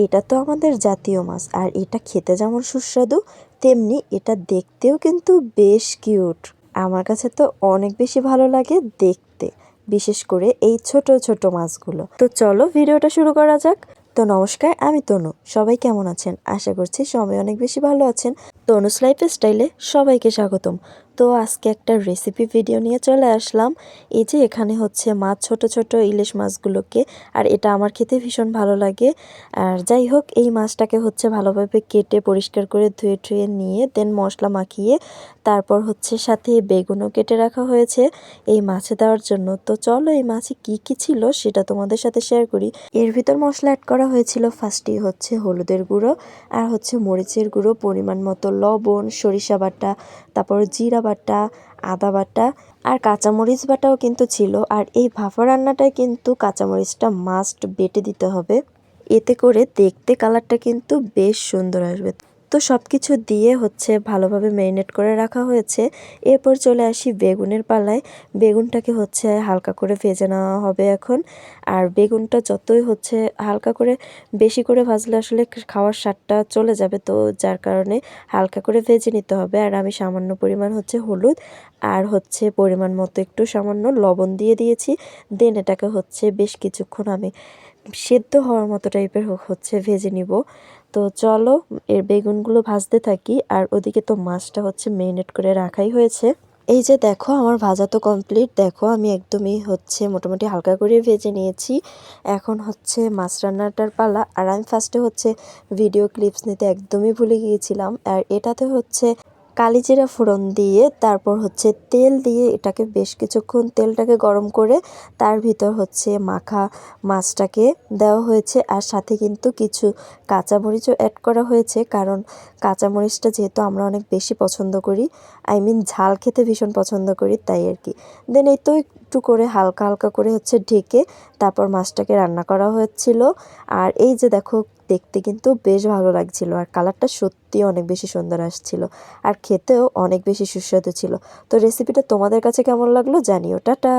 এটা তো আমাদের জাতীয় মাছ, আর এটা খেতে যেমন সুস্বাদু তেমনি এটা দেখতেও কিন্তু বেশ কিউট। আমার কাছে তো অনেক বেশি ভালো লাগে দেখতে, বিশেষ করে এই ছোট ছোট মাছগুলো। তো চলো ভিডিওটা শুরু করা যাক। তো নমস্কার, আমি তনু। সবাই কেমন আছেন? আশা করছি সবাই অনেক বেশি ভালো আছেন। তনুস লাইফ স্টাইলে সবাইকে স্বাগতম। তো আজকে একটা রেসিপি ভিডিও নিয়ে চলে আসলাম। এই যে এখানে হচ্ছে মাছ, ছোট ছোট ইলিশ মাছগুলোকে, আর এটা আমার খেতে ভীষণ ভালো লাগে। আর যাই হোক, এই মাছটাকে হচ্ছে ভালোভাবে কেটে পরিষ্কার করে ধুয়ে টুয়ে নিয়ে দেন মশলা মাখিয়ে তারপর হচ্ছে সাথে বেগুনও কেটে রাখা হয়েছে এই মাছে দেওয়ার জন্য। তো চলো এই মাছে কি কি ছিল সেটা তোমাদের সাথে শেয়ার করি। এর ভিতর মশলা অ্যাড করা হয়েছিল ফার্স্টেই হচ্ছে হলুদের গুঁড়ো, আর হচ্ছে মরিচের গুঁড়ো, পরিমাণ মতো লবণ, সরিষা বাটা, তারপর জিরা বাটা, আদা বাটা আর কাঁচামরিচ বাটাও কিন্তু ছিল। আর এই ভাপা রান্নাটায় কিন্তু কাঁচামরিচটা মাস্ট বেটে দিতে হবে, এতে করে দেখতে কালারটা কিন্তু বেশ সুন্দর আসবে। তো সব কিছু দিয়ে হচ্ছে ভালোভাবে ম্যারিনেট করে রাখা হয়েছে। এরপর চলে আসি বেগুনের পালায়। বেগুনটাকে হচ্ছে হালকা করে ভেজে নেওয়া হবে এখন। আর বেগুনটা যতই হচ্ছে হালকা করে বেশি করে ভাজলে আসলে খাওয়ার স্বাদটা চলে যাবে, তো যার কারণে হালকা করে ভেজে নিতে হবে। আর আমি সামান্য পরিমাণ হচ্ছে হলুদ আর হচ্ছে পরিমাণ মতো একটু সামান্য লবণ দিয়ে দিয়েছি। দেন এটাকে হচ্ছে বেশ কিছুক্ষণ আমি সেদ্ধ হওয়ার মতো টাইপের হচ্ছে ভেজে নিব। তো চলো এর বেগুনগুলো ভাজতে থাকি, আর ওদিকে তো মাছটা হচ্ছে মেরিনেট করে রাখাই হয়েছে। এই যে দেখো আমার ভাজা তো কমপ্লিট। দেখো আমি একদমই হচ্ছে মোটামুটি হালকা করে ভেজে নিয়েছি। এখন হচ্ছে মাছ রান্নাটার পালা। আর আমি ফার্স্টে হচ্ছে ভিডিও ক্লিপস নিতে একদমই ভুলে গিয়েছিলাম। আর এটাতে হচ্ছে কালিজিরা ফোড়ন দিয়ে তারপর হচ্ছে তেল দিয়ে এটাকে বেশ কিছুক্ষণ তেলটাকে গরম করে তার ভিতর হচ্ছে মাখা মাছটাকে দেওয়া হয়েছে। আর সাথে কিন্তু কিছু কাঁচামরিচও অ্যাড করা হয়েছে, কারণ কাঁচামরিচটা যেহেতু আমরা অনেক বেশি পছন্দ করি, আই মিন ঝাল খেতে ভীষণ পছন্দ করি, তাই আর কি। দেন এই তো একটু করে হালকা হালকা করে হচ্ছে ঢেকে তারপর মাছটাকে রান্না করা হচ্ছিল। আর এই যে দেখো দেখতে কিন্তু বেশ ভালো লাগছিল, আর কালারটা সত্যি অনেক বেশি সুন্দর আসছিল, আর খেতেও অনেক বেশি সুস্বাদু ছিল। তো রেসিপিটা তোমাদের কাছে কেমন লাগলো জানিও। টাটা।